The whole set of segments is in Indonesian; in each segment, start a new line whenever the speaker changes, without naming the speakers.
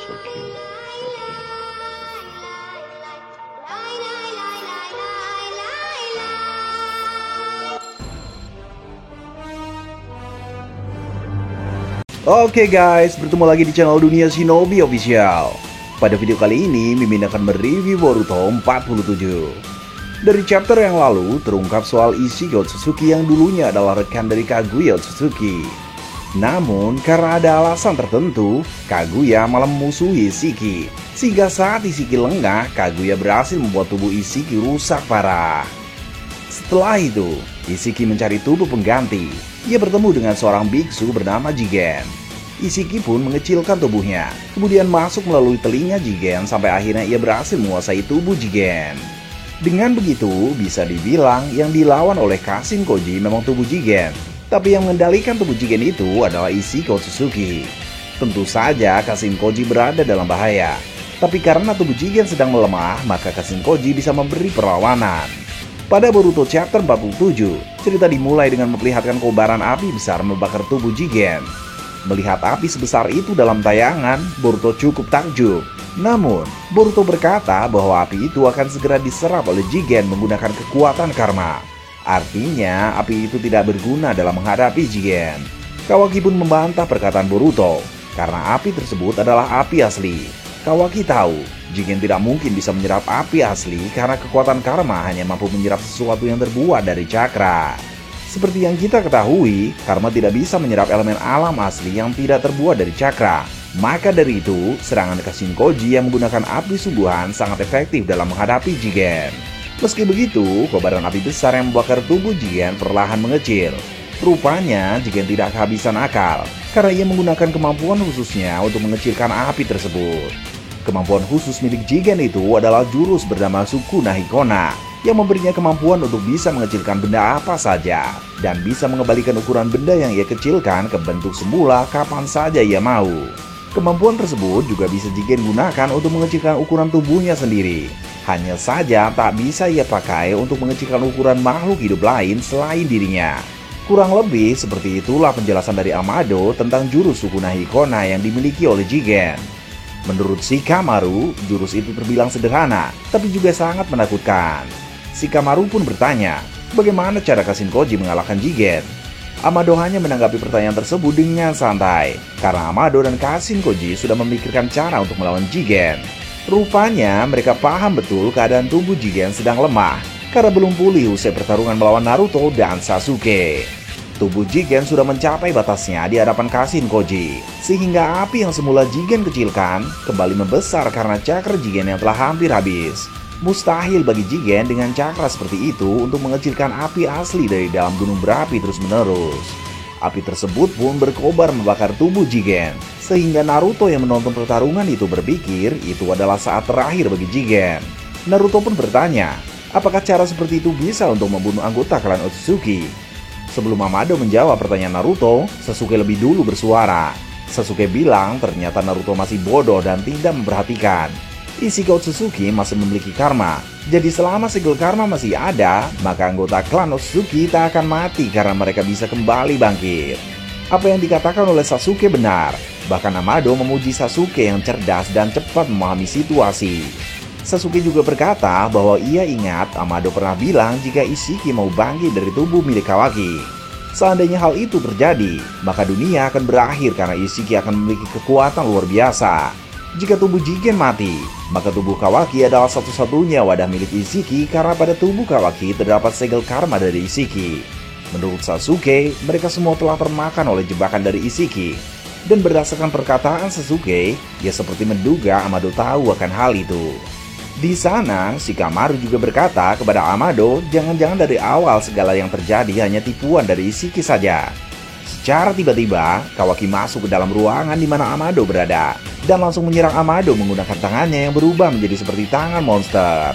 So cute. So cute.
Oke guys, bertemu lagi di channel Dunia Shinobi Official. Pada video kali ini, Mimin akan mereview Boruto 47. Dari chapter yang lalu, terungkap soal Ishiki Otsutsuki yang dulunya adalah rekan dari Kaguya Otsutsuki. Namun, karena ada alasan tertentu, Kaguya malah memusuhi Ishiki. Sehingga saat Ishiki lengah, Kaguya berhasil membuat tubuh Ishiki rusak parah. Setelah itu, Ishiki mencari tubuh pengganti. Ia bertemu dengan seorang biksu bernama Jigen. Ishiki pun mengecilkan tubuhnya, kemudian masuk melalui telinga Jigen sampai akhirnya ia berhasil menguasai tubuh Jigen. Dengan begitu, bisa dibilang yang dilawan oleh Kashin Koji memang tubuh Jigen, tapi yang mengendalikan tubuh Jigen itu adalah Ishiki Otsutsuki. Tentu saja Kashin Koji berada dalam bahaya, tapi karena tubuh Jigen sedang melemah, maka Kashin Koji bisa memberi perlawanan. Pada Boruto chapter 47, cerita dimulai dengan memperlihatkan kobaran api besar membakar tubuh Jigen. Melihat api sebesar itu dalam tayangan, Boruto cukup takjub. Namun, Boruto berkata bahwa api itu akan segera diserap oleh Jigen menggunakan kekuatan karma. Artinya, api itu tidak berguna dalam menghadapi Jigen. Kawaki pun membantah perkataan Boruto, karena api tersebut adalah api asli. Kawaki tahu, Jigen tidak mungkin bisa menyerap api asli karena kekuatan karma hanya mampu menyerap sesuatu yang terbuat dari cakra. Seperti yang kita ketahui, karma tidak bisa menyerap elemen alam asli yang tidak terbuat dari cakra. Maka dari itu, serangan Kashin Koji yang menggunakan api sungguhan sangat efektif dalam menghadapi Jigen. Meski begitu, kobaran api besar yang membakar tubuh Jigen perlahan mengecil. Rupanya, Jigen tidak kehabisan akal, karena ia menggunakan kemampuan khususnya untuk mengecilkan api tersebut. Kemampuan khusus milik Jigen itu adalah jurus bernama Sukuna Hikona, yang memberinya kemampuan untuk bisa mengecilkan benda apa saja, dan bisa mengembalikan ukuran benda yang ia kecilkan ke bentuk semula kapan saja ia mau. Kemampuan tersebut juga bisa Jigen gunakan untuk mengecilkan ukuran tubuhnya sendiri. Hanya saja tak bisa ia pakai untuk mengecilkan ukuran makhluk hidup lain selain dirinya. Kurang lebih seperti itulah penjelasan dari Amado tentang jurus Sukuna Hikona yang dimiliki oleh Jigen. Menurut Shikamaru, jurus itu terbilang sederhana, tapi juga sangat menakutkan. Shikamaru pun bertanya, bagaimana cara Kashin Koji mengalahkan Jigen? Amado hanya menanggapi pertanyaan tersebut dengan santai, karena Amado dan Kashin Koji sudah memikirkan cara untuk melawan Jigen. Rupanya mereka paham betul keadaan tubuh Jigen sedang lemah, karena belum pulih usai pertarungan melawan Naruto dan Sasuke. Tubuh Jigen sudah mencapai batasnya di hadapan Kashin Koji, sehingga api yang semula Jigen kecilkan kembali membesar karena cakra Jigen yang telah hampir habis. Mustahil bagi Jigen dengan cakra seperti itu untuk mengecilkan api asli dari dalam gunung berapi terus-menerus. Api tersebut pun berkobar membakar tubuh Jigen, sehingga Naruto yang menonton pertarungan itu berpikir itu adalah saat terakhir bagi Jigen. Naruto pun bertanya, apakah cara seperti itu bisa untuk membunuh anggota klan Otsutsuki? Sebelum Amado menjawab pertanyaan Naruto, Sasuke lebih dulu bersuara. Sasuke bilang ternyata Naruto masih bodoh dan tidak memperhatikan. Ishiki Otsutsuki masih memiliki karma. Jadi selama segel karma masih ada, maka anggota klan Otsutsuki tak akan mati karena mereka bisa kembali bangkit. Apa yang dikatakan oleh Sasuke benar. Bahkan Amado memuji Sasuke yang cerdas dan cepat memahami situasi. Sasuke juga berkata bahwa ia ingat Amado pernah bilang jika Ishiki mau bangkit dari tubuh milik Kawaki. Seandainya hal itu terjadi, maka dunia akan berakhir karena Ishiki akan memiliki kekuatan luar biasa. Jika tubuh Jigen mati, maka tubuh Kawaki adalah satu-satunya wadah milik Ishiki karena pada tubuh Kawaki terdapat segel karma dari Ishiki. Menurut Sasuke, mereka semua telah termakan oleh jebakan dari Ishiki. Dan berdasarkan perkataan Sasuke, ia seperti menduga Amado tahu akan hal itu. Di sana, Shikamaru juga berkata kepada Amado, jangan-jangan dari awal segala yang terjadi hanya tipuan dari Ishiki saja. Secara tiba-tiba, Kawaki masuk ke dalam ruangan di mana Amado berada, dan langsung menyerang Amado menggunakan tangannya yang berubah menjadi seperti tangan monster.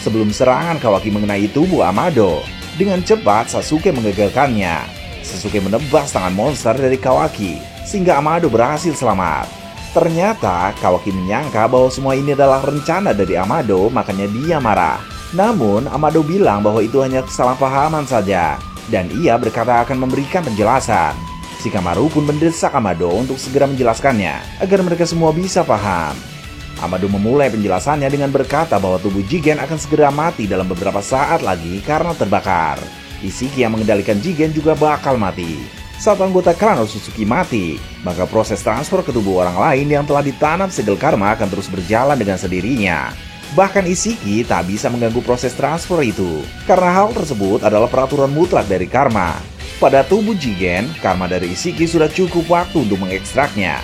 Sebelum serangan Kawaki mengenai tubuh Amado, dengan cepat Sasuke menggagalkannya. Sasuke menebas tangan monster dari Kawaki, sehingga Amado berhasil selamat. Ternyata Kawaki menyangka bahwa semua ini adalah rencana dari Amado, makanya dia marah. Namun Amado bilang bahwa itu hanya kesalahpahaman saja, dan ia berkata akan memberikan penjelasan. Shikamaru pun mendesak Amado untuk segera menjelaskannya agar mereka semua bisa paham. Amado memulai penjelasannya dengan berkata bahwa tubuh Jigen akan segera mati dalam beberapa saat lagi karena terbakar. Isiki yang mengendalikan Jigen juga bakal mati. Saat anggota klan Otsutsuki mati, maka proses transfer ke tubuh orang lain yang telah ditanam segel karma akan terus berjalan dengan sendirinya. Bahkan Isiki tak bisa mengganggu proses transfer itu, karena hal tersebut adalah peraturan mutlak dari karma. Pada tubuh Jigen, karma dari Isiki sudah cukup waktu untuk mengekstraknya.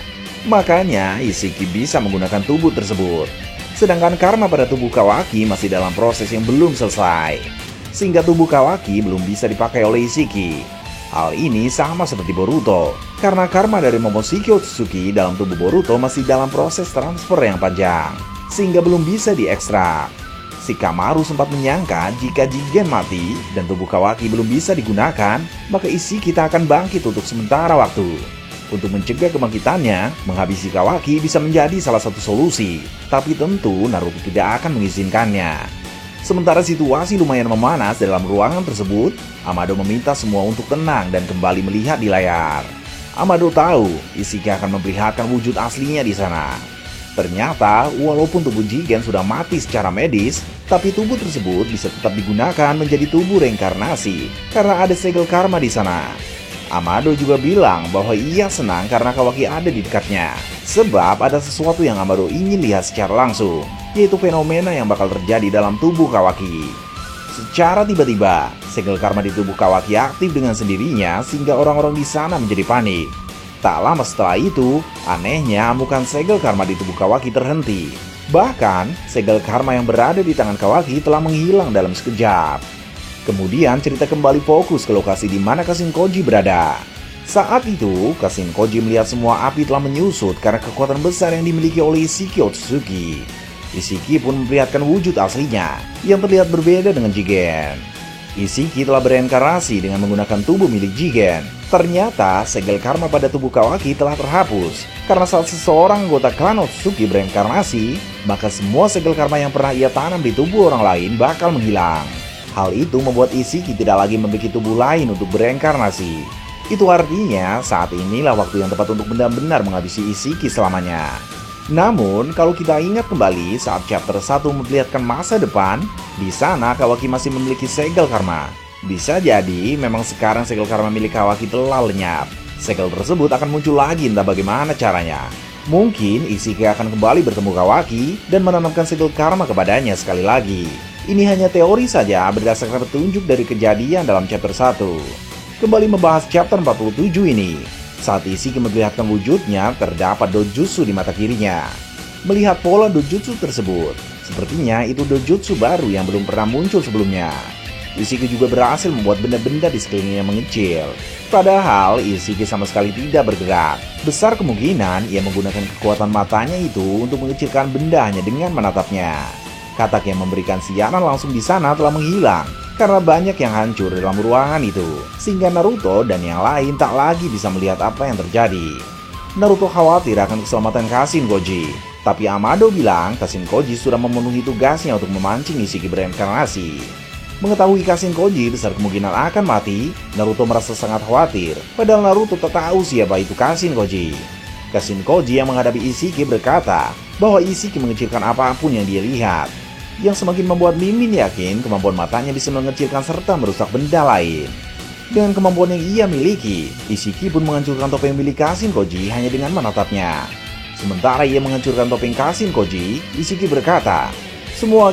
Makanya Isiki bisa menggunakan tubuh tersebut. Sedangkan karma pada tubuh Kawaki masih dalam proses yang belum selesai, sehingga tubuh Kawaki belum bisa dipakai oleh Isiki. Hal ini sama seperti Boruto, karena karma dari Momoshiki Otsutsuki dalam tubuh Boruto masih dalam proses transfer yang panjang, sehingga belum bisa diekstrak. Shikamaru sempat menyangka jika Jigen mati dan tubuh Kawaki belum bisa digunakan, maka Isiki tak akan bangkit untuk sementara waktu. Untuk mencegah kebangkitannya, menghabisi Kawaki bisa menjadi salah satu solusi, tapi tentu Naruto tidak akan mengizinkannya. Sementara situasi lumayan memanas dalam ruangan tersebut, Amado meminta semua untuk tenang dan kembali melihat di layar. Amado tahu Isiki akan memperlihatkan wujud aslinya di sana. Ternyata, walaupun tubuh Jigen sudah mati secara medis, tapi tubuh tersebut bisa tetap digunakan menjadi tubuh reinkarnasi karena ada segel karma di sana. Amado juga bilang bahwa ia senang karena Kawaki ada di dekatnya, sebab ada sesuatu yang Amado ingin lihat secara langsung, yaitu fenomena yang bakal terjadi dalam tubuh Kawaki. Secara tiba-tiba, segel karma di tubuh Kawaki aktif dengan sendirinya sehingga orang-orang di sana menjadi panik. Tak lama setelah itu, anehnya amukan segel karma di tubuh Kawaki terhenti. Bahkan, segel karma yang berada di tangan Kawaki telah menghilang dalam sekejap. Kemudian cerita kembali fokus ke lokasi di mana Kashin Koji berada. Saat itu, Kashin Koji melihat semua api telah menyusut karena kekuatan besar yang dimiliki oleh Isiki Otsutsuki. Isiki pun memperlihatkan wujud aslinya yang terlihat berbeda dengan Jigen. Isiki telah bereinkarnasi dengan menggunakan tubuh milik Jigen. Ternyata segel karma pada tubuh Kawaki telah terhapus karena saat seseorang anggota klan Otsutsuki bereinkarnasi, maka semua segel karma yang pernah ia tanam di tubuh orang lain bakal menghilang. Hal itu membuat Isiki tidak lagi memiliki tubuh lain untuk bereinkarnasi. Itu artinya saat inilah waktu yang tepat untuk benar-benar menghabisi Isiki selamanya. Namun, kalau kita ingat kembali saat chapter 1 memperlihatkan masa depan, di sana Kawaki masih memiliki segel karma. Bisa jadi memang sekarang segel karma milik Kawaki telah lenyap. Segel tersebut akan muncul lagi entah bagaimana caranya. Mungkin Isiki akan kembali bertemu Kawaki dan menanamkan segel karma kepadanya sekali lagi. Ini hanya teori saja berdasarkan petunjuk dari kejadian dalam chapter 1. Kembali membahas chapter 47 ini. Saat Isiki memperlihatkan wujudnya, terdapat dojutsu di mata kirinya. Melihat pola dojutsu tersebut, sepertinya itu dojutsu baru yang belum pernah muncul sebelumnya. Isiki juga berhasil membuat benda-benda di sekelilingnya mengecil. Padahal Isiki sama sekali tidak bergerak. Besar kemungkinan ia menggunakan kekuatan matanya itu untuk mengecilkan benda hanya dengan menatapnya. Katak yang memberikan siaran langsung di sana telah menghilang karena banyak yang hancur dalam ruangan itu, sehingga Naruto dan yang lain tak lagi bisa melihat apa yang terjadi. Naruto khawatir akan keselamatan Kashin Koji, tapi Amado bilang Kashin Koji sudah memenuhi tugasnya untuk memancing Isiki bereinkarnasi. Mengetahui Kashin Koji besar kemungkinan akan mati, Naruto merasa sangat khawatir, padahal Naruto tak tahu siapa itu Kashin Koji. Kashin Koji yang menghadapi Isiki berkata bahwa Isiki mengecilkan apapun yang dia lihat, yang semakin membuat Mimin yakin kemampuan matanya bisa mengecilkan serta merusak benda lain. Dengan kemampuan yang ia miliki, Isiki pun menghancurkan topeng milik Kashin Koji hanya dengan menatapnya. Sementara ia menghancurkan topeng Kashin Koji, Isiki berkata, semua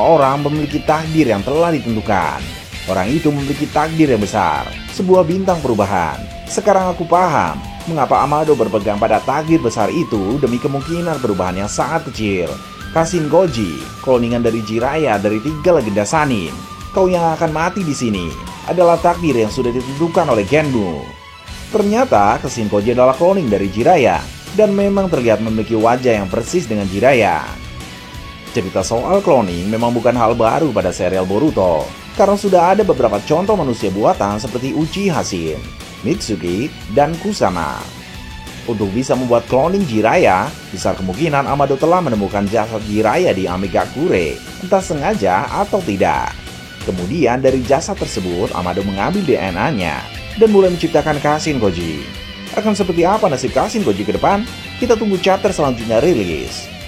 orang memiliki takdir yang telah ditentukan. Orang itu memiliki takdir yang besar, sebuah bintang perubahan. Sekarang aku paham mengapa Amado berpegang pada takdir besar itu demi kemungkinan perubahan yang sangat kecil. Kashin Koji, kloningan dari Jiraiya dari 3 legenda Sannin. Kau yang akan mati di sini adalah takdir yang sudah ditentukan oleh Genmu. Ternyata Kashin Koji adalah kloning dari Jiraiya dan memang terlihat memiliki wajah yang persis dengan Jiraiya. Cerita soal cloning memang bukan hal baru pada serial Boruto, karena sudah ada beberapa contoh manusia buatan seperti Uchiha Shin, Mitsuki, dan Kusama. Untuk bisa membuat cloning Jiraiya, besar kemungkinan Amado telah menemukan jasad Jiraiya di Amigakure, entah sengaja atau tidak. Kemudian dari jasad tersebut Amado mengambil DNA-nya dan mulai menciptakan Kashin Koji. Akan seperti apa nasib Kashin Koji ke depan? Kita tunggu chapter selanjutnya rilis.